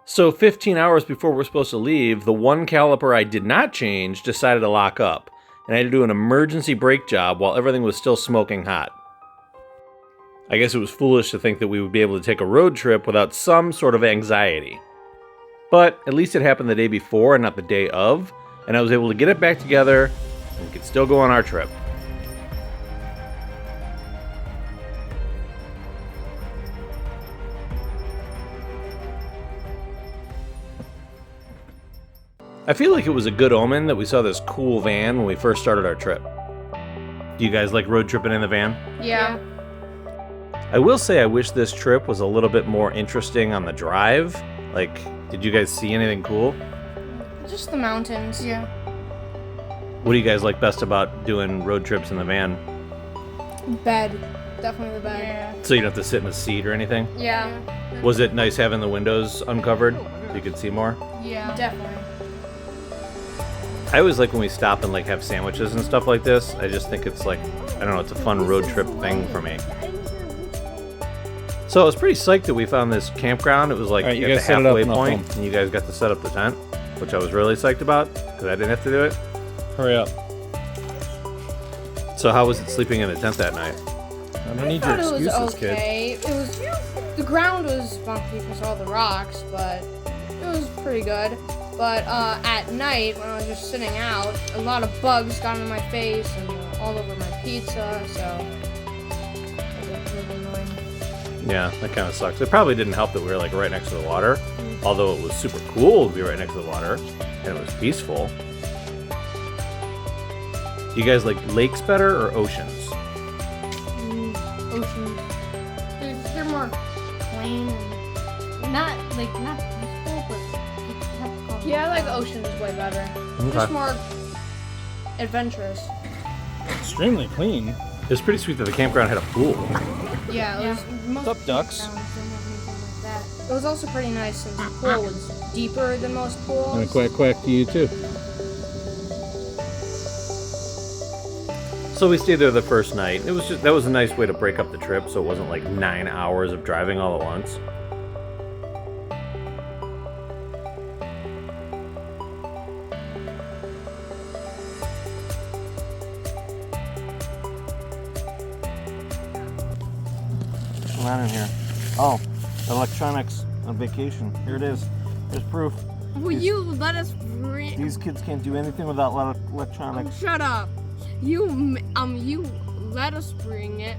So 15 hours before we're supposed to leave, the one caliper I did not change decided to lock up, and I had to do an emergency brake job while everything was still smoking hot. I guess it was foolish to think that we would be able to take a road trip without some sort of anxiety. But at least it happened the day before and not the day of, and I was able to get it back together and we could still go on our trip. I feel like it was a good omen that we saw this cool van when we first started our trip. Do you guys like road tripping in the van? Yeah. I will say I wish this trip was a little bit more interesting on the drive. Like, did you guys see anything cool? Just the mountains. Yeah. What do you guys like best about doing road trips in the van? Bed. Definitely the bed. Yeah. So you don't have to sit in the seat or anything? Yeah. Was it nice having the windows uncovered so you could see more? Yeah. Definitely. I always like when we stop and like have sandwiches and stuff like this. I just think it's like, I don't know, it's a fun road trip thing for me. So I was pretty psyched that we found this campground. It was like All right, you at the guys set it up halfway and I'll point, film. and you guys got to set up the tent, which I was really psyched about because I didn't have to do it. Hurry up. So how was it sleeping in the tent that night? I don't need your Thought it was excuses, kid. okay. It was the ground was bumpy because of all the rocks, but it was pretty good. But at night when I was just sitting out, a lot of bugs got on my face and all over my pizza, so it was really annoying. Yeah, that kind of sucks. It probably didn't help that we were like right next to the water, although it was super cool to be right next to the water, and it was peaceful. Do you guys like lakes better or oceans? Oceans. They're more plain and not peaceful, but it's Yeah, I like oceans way better. Just more adventurous. Extremely clean. It was pretty sweet that the campground had a pool. Yeah, it was. What's up, ducks? It was also pretty nice since the pool was deeper than most pools. And a quack to you too. So we stayed there the first night. That was a nice way to break up the trip, so it wasn't like 9 hours of driving all at once. What's going on in here? Oh, electronics on vacation. Here it is. There's proof. Will you let us bring? These kids can't do anything without electronics. Shut up. You let us bring it.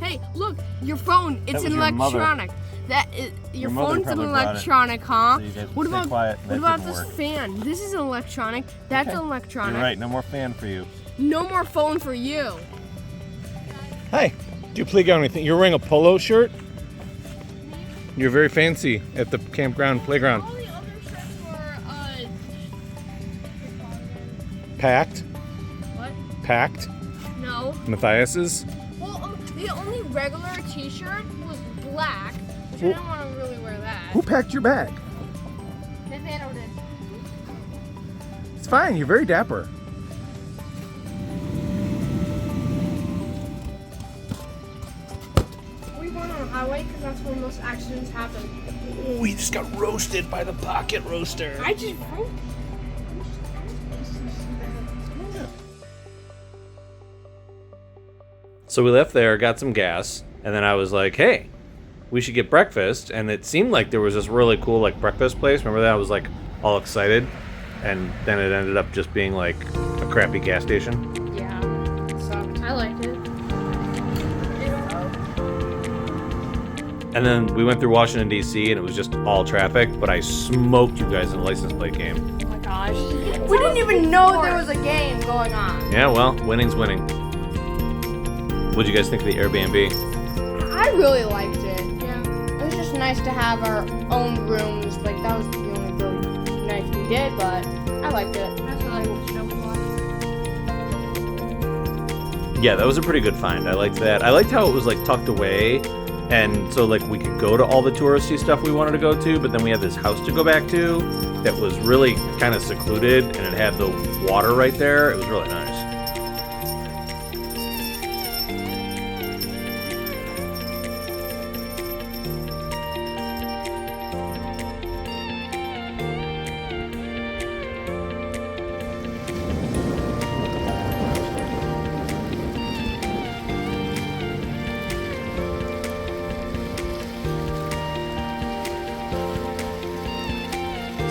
Hey, look, your phone. It's was an your mother. electronic. That is, your mother phone's an probably brought it. electronic, huh? So you guys What stay about quiet. what That about didn't this work. fan? This is an electronic. That's an electronic. You're right. No more fan for you. No more phone for you. Hi. Do you play anything? You're wearing a polo shirt? You're very fancy at the campground playground. All the other shirts were Packed? what? Packed? No. Matthias's? Well, the only regular T-shirt was black, which I didn't want to really wear that. Who packed your bag? Nathaniel did. It's fine. You're very dapper. We went on the highway because that's where most accidents happen. We just got roasted by the pocket roaster. I just broke. So we left there, got some gas, and then I was like, hey, we should get breakfast. And it seemed like there was this really cool like breakfast place. Remember that? I was like all excited. And then it ended up just being like a crappy gas station. Yeah, it sucked. I liked it. And then we went through Washington, D.C., and it was just all traffic. But I smoked you guys in the license plate game. Oh my gosh. We didn't even know there was a game going on. Yeah, well, winning's winning. What'd you guys think of the Airbnb? I really liked it. Yeah. It was just nice to have our own rooms. Like, that was the only really nice we did, but I liked it. That's really cool show to watch. Yeah, that was a pretty good find. I liked that. I liked how it was like tucked away. And so like we could go to all the touristy stuff we wanted to go to, but then we had this house to go back to that was really kind of secluded, and it had the water right there. It was really nice.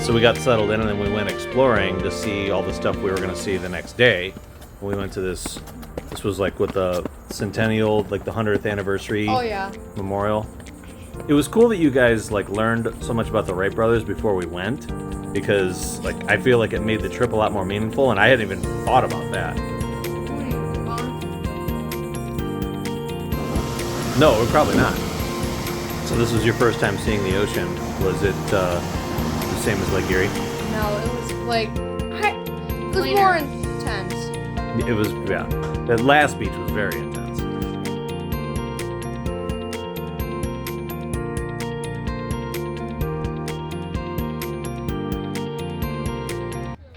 So we got settled in, and then we went exploring to see all the stuff we were going to see the next day. We went to this was like with the centennial, like the 100th anniversary Oh yeah. memorial. It was cool that you guys like learned so much about the Wright brothers before we went, because like I feel like it made the trip a lot more meaningful, and I hadn't even thought about that. No, probably not. So this was your first time seeing the ocean. Was it the same as Lake Erie? No, it was like it was Cleaner. more intense. It was, yeah. That last beach was very intense.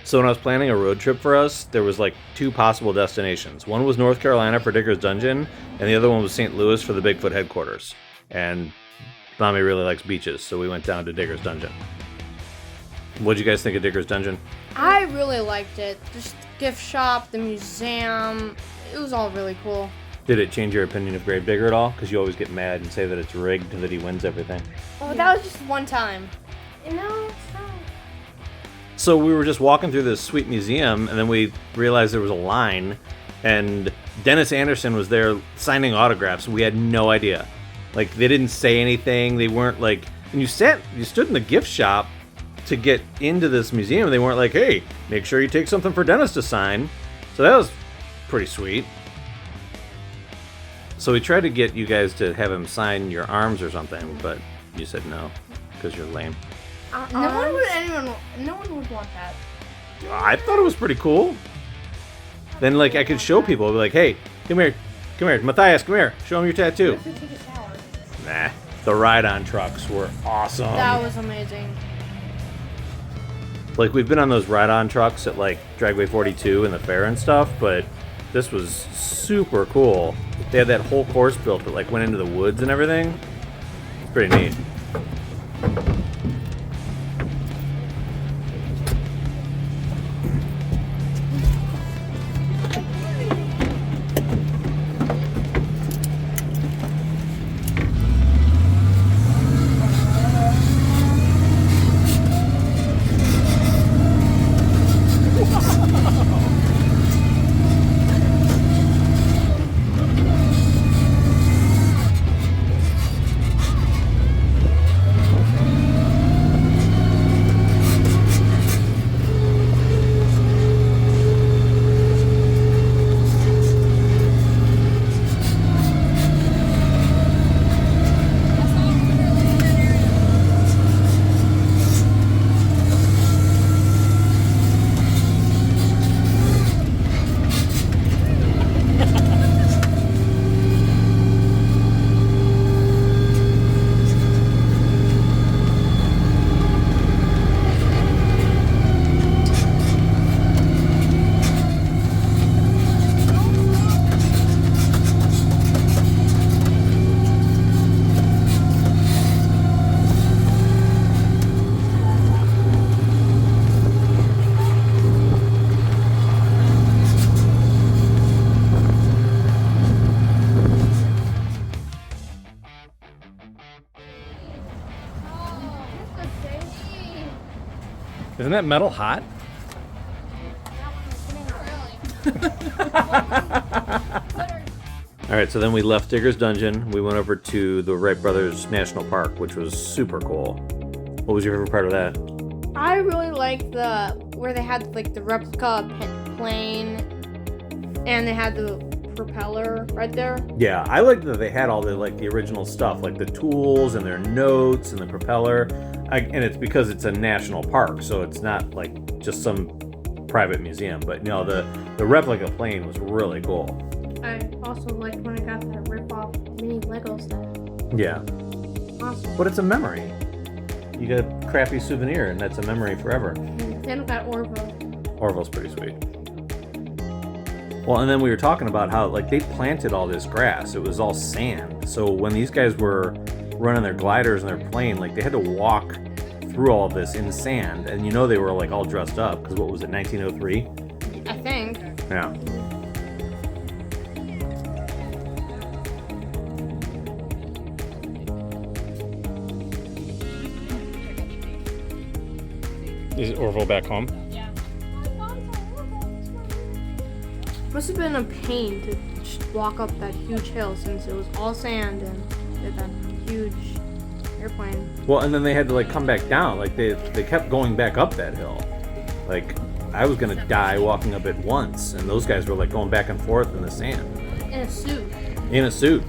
So when I was planning a road trip for us, there was like 2 possible destinations. One was North Carolina for Digger's Dungeon, and the other one was St. Louis for the Bigfoot headquarters. And Mommy really likes beaches, so we went down to Digger's Dungeon. What'd you guys think of Digger's Dungeon? I really liked it. Just the gift shop, the museum. It was all really cool. Did it change your opinion of Gravedigger at all? Because you always get mad and say that it's rigged, that he wins everything. Oh, that was just one time. No, it's not. So we were just walking through this sweet museum, and then we realized there was a line, and Dennis Anderson was there signing autographs, and we had no idea. Like, they didn't say anything. They weren't like, and you stood in the gift shop to get into this museum. They weren't like, hey, make sure you take something for Dennis to sign. So that was pretty sweet. So we tried to get you guys to have him sign your arms or something, but you said no, because you're lame. No one would want that. I thought it was pretty cool. Then, like, I could show people. I'd be like, hey, come here, Matthias, come here. Show him your tattoo. Take a shower. Nah, the ride-on trucks were awesome. That was amazing. Like, we've been on those ride-on trucks at, like, Dragway 42 and the fair and stuff, but this was super cool. They had that whole course built that, like, went into the woods and everything. It's pretty neat. Isn't that metal hot? All right, so then we left Digger's Dungeon. We went over to the Wright Brothers National Park, which was super cool. What was your favorite part of that? I really liked where they had like the replica plane, and they had the propeller right there. Yeah, I liked that they had all the the original stuff, like the tools and their notes and the propeller. And it's because it's a national park, so it's not like just some private museum. But no, the replica plane was really cool. I also liked when I got that rip-off mini Lego set. Yeah. Awesome. But it's a memory. You get a crappy souvenir, and that's a memory forever. Then I got Orville. Orville's pretty sweet. Well, and then we were talking about how they planted all this grass. It was all sand. So when these guys were running their gliders and their plane, they had to walk through all of this in sand. And they were all dressed up, because what was it, 1903? I think. Yeah. Is Orville back home? Yeah. Must have been a pain to just walk up that huge hill since it was all sand and they had that huge airplane. Well, and then they had to like come back down. Like they kept going back up that hill. Like I was gonna die walking up it once, and those guys were like going back and forth in the sand. In a suit. In a suit.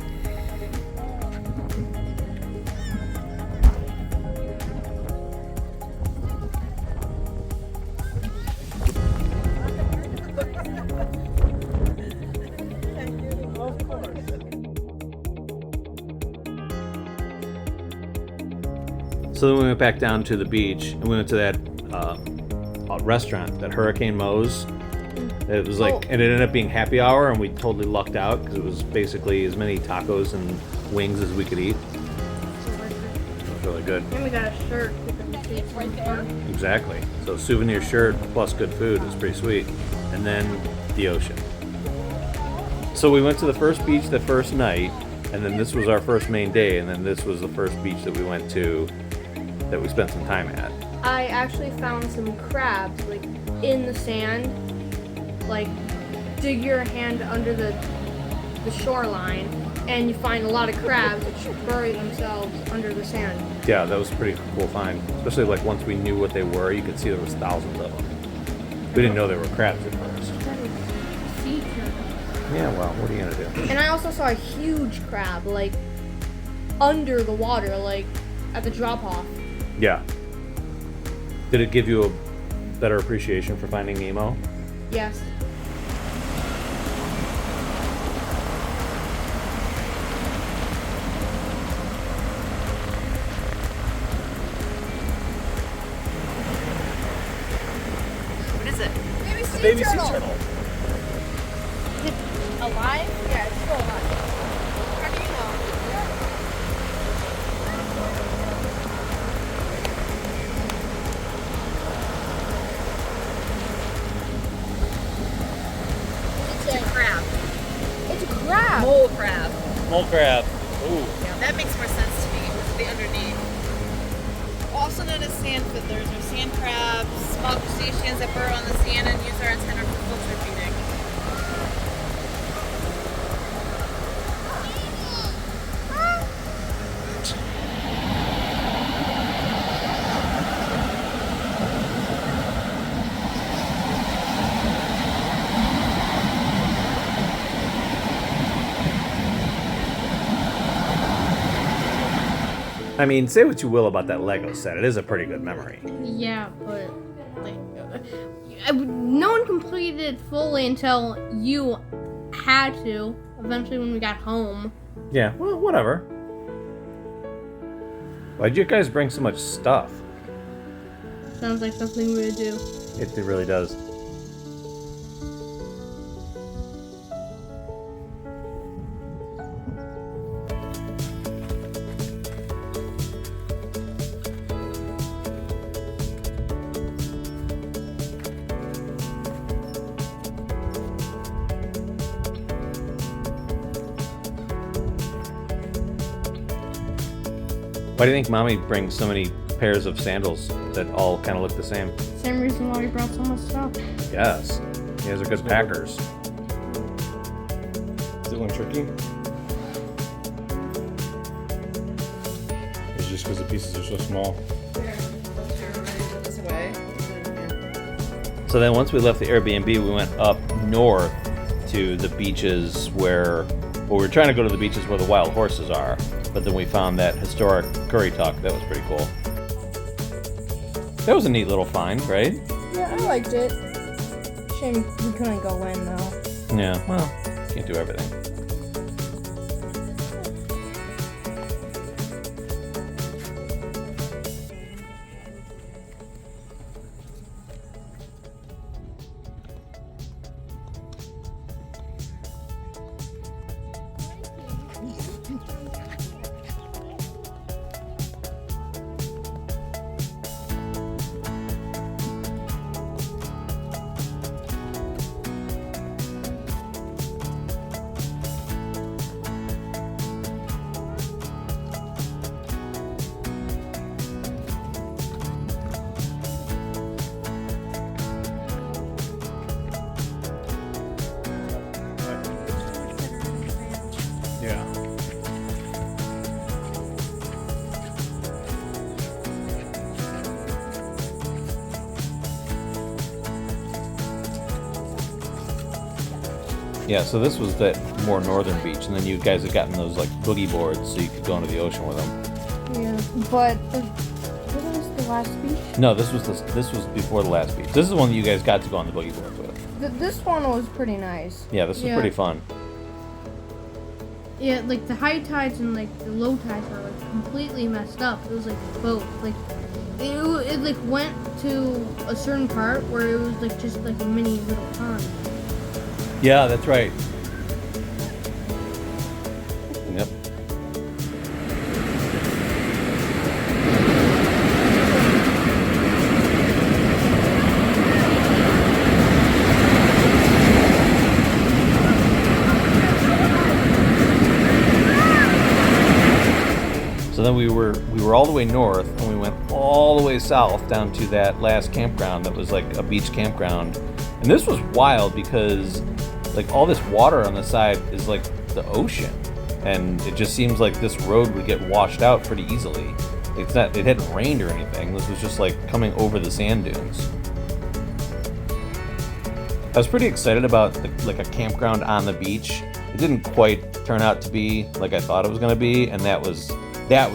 So then we went back down to the beach, and we went to that restaurant, that Hurricane Moe's. It was like, and it ended up being happy hour, and we totally lucked out because it was basically as many tacos and wings as we could eat. It was really good. And we got a shirt with the face right there. Exactly. So souvenir shirt plus good food was pretty sweet. And then the ocean. So we went to the first beach the first night, and then this was our first main day, and then this was the first beach that we went to that we spent some time at. I actually found some crabs, like, in the sand. Like, dig your hand under the shoreline, and you find a lot of crabs that bury themselves under the sand. Yeah, that was a pretty cool find. Especially like once we knew what they were, you could see there was thousands of them. We didn't know they were crabs at first. Sea turtles. Yeah, well, what are you gonna do? And I also saw a huge crab, like, under the water, like, at the drop-off. Yeah. Did it give you a better appreciation for Finding Nemo? Yes. What is it? Baby sea turtle. Is it alive? Yeah, it's still alive. How do you know? It's a crab. It's a crab. Mole crab. Mole crab. Ooh. Yeah, that makes more sense to me with the underneath. Also known as sand fiddlers or sand crabs, small crustaceans that burrow on the sand and use their antenna for filter feeding. I mean, say what you will about that Lego set. It is a pretty good memory. Yeah, but like, no one completed it fully until you had to. Eventually, when we got home. Yeah, well, whatever. Why'd you guys bring so much stuff? Sounds like something we would do. It really does. Why do you think Mommy brings so many pairs of sandals that all kind of look the same? Same reason why we brought so much stuff. Yes. You guys are good packers. Is it one tricky? It's just because the pieces are so small. This way. So then once we left the Airbnb, we went up north to the beaches where we were trying to go to the beaches where the wild horses are, but then we found that historic curry tuck. That was pretty cool. That was a neat little find, right? Yeah, I liked it. Shame we couldn't go in though. Yeah, well, can't do everything. Yeah, so this was that more northern beach, and then you guys had gotten those like boogie boards, so you could go into the ocean with them. Yeah, but what was the last beach? No, this was before the last beach. This is the one that you guys got to go on the boogie boards with. This one was pretty nice. Yeah, this was Yeah. pretty fun. Yeah, like the high tides and like the low tides were like completely messed up. It was like both. Like it like went to a certain part where it was like just like a mini little pond. Yeah, that's right. Yep. So then we were all the way north, and we went all the way south down to that last campground that was like a beach campground. And this was wild because like all this water on the side is like the ocean, and it just seems like this road would get washed out pretty easily. It hadn't rained or anything. This was just like coming over the sand dunes. I was pretty excited about like a campground on the beach. It didn't quite turn out to be like I thought it was gonna be, and that was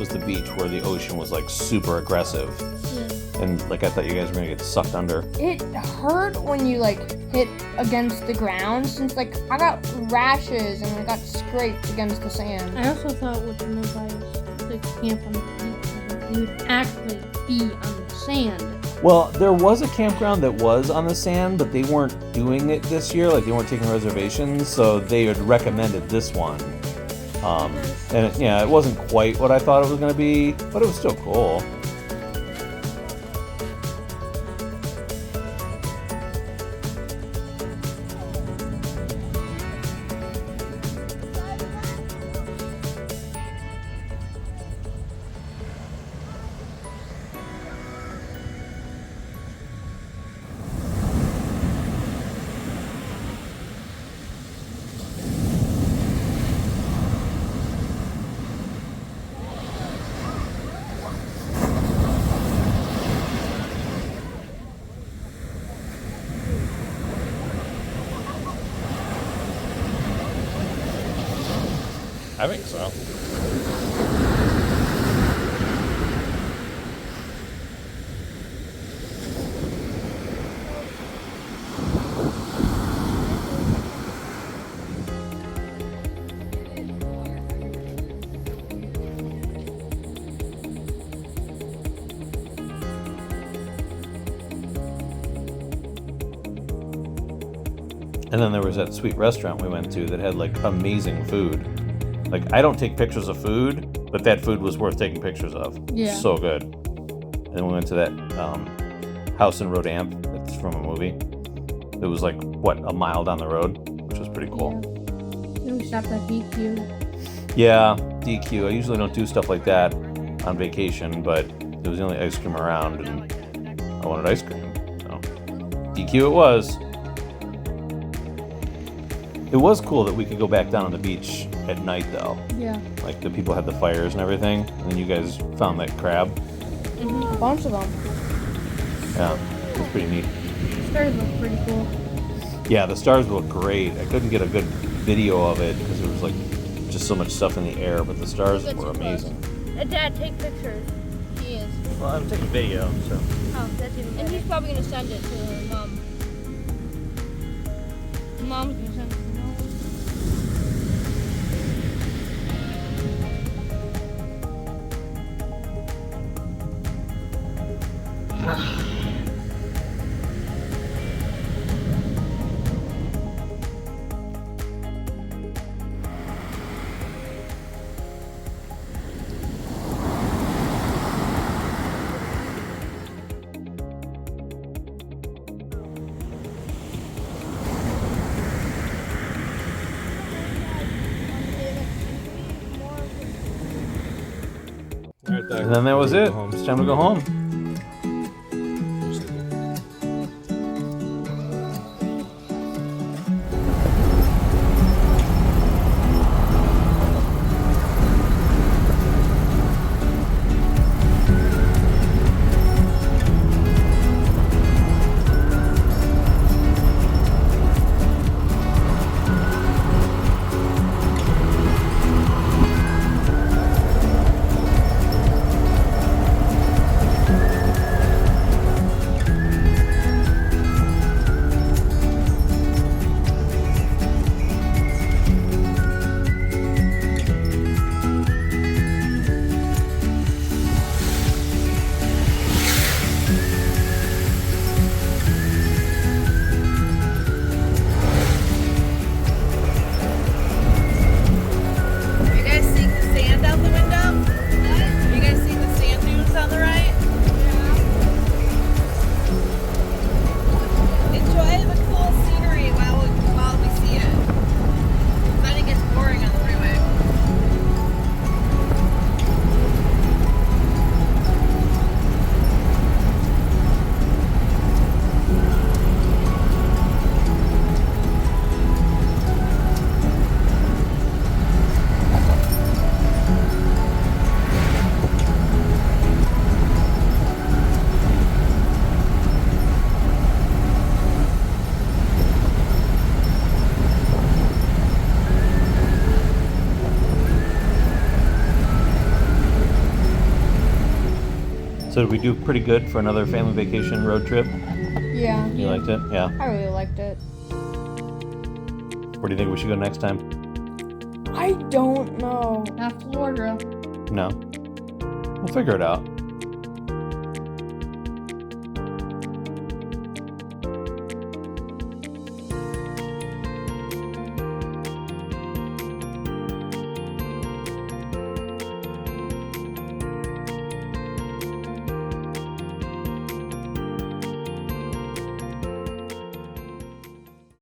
the beach where the ocean was like super aggressive. And like I thought you guys were gonna get sucked under. It hurt when you like hit against the ground, since like I got rashes and I got scraped against the sand. I also thought with the no bias, like camp on the beach, you would actually be on the sand. Well, there was a campground that was on the sand, but they weren't doing it this year. Like they weren't taking reservations, so they had recommended this one. And it wasn't quite what I thought it was going to be, but it was still cool. I think so. And then there was that sweet restaurant we went to that had like amazing food. Like, I don't take pictures of food, but that food was worth taking pictures of. Yeah. So good. And then we went to that house in Rodamp. It's from a movie. It was like, a mile down the road, which was pretty cool. Then we stopped at DQ. Yeah, DQ. I usually don't do stuff like that on vacation, but it was the only ice cream around, and I wanted ice cream. So DQ it was. It was cool that we could go back down on the beach at night, though. Yeah. Like, the people had the fires and everything, and then you guys found that crab. A bunch of them. Yeah, it was pretty neat. The stars look pretty cool. Yeah, the stars look great. I couldn't get a good video of it because there was, like, just so much stuff in the air, but the stars were amazing. Dad, take pictures. He is. Well, I'm taking video, so. Oh, that's even better. And he's probably gonna send it to her mom. Mom's gonna send it to mom. And then that was it. It's time to go home. So did we do pretty good for another family vacation road trip? Yeah. You liked it? Yeah. I really liked it. Where do you think we should go next time? I don't know. Not Florida. No. We'll figure it out.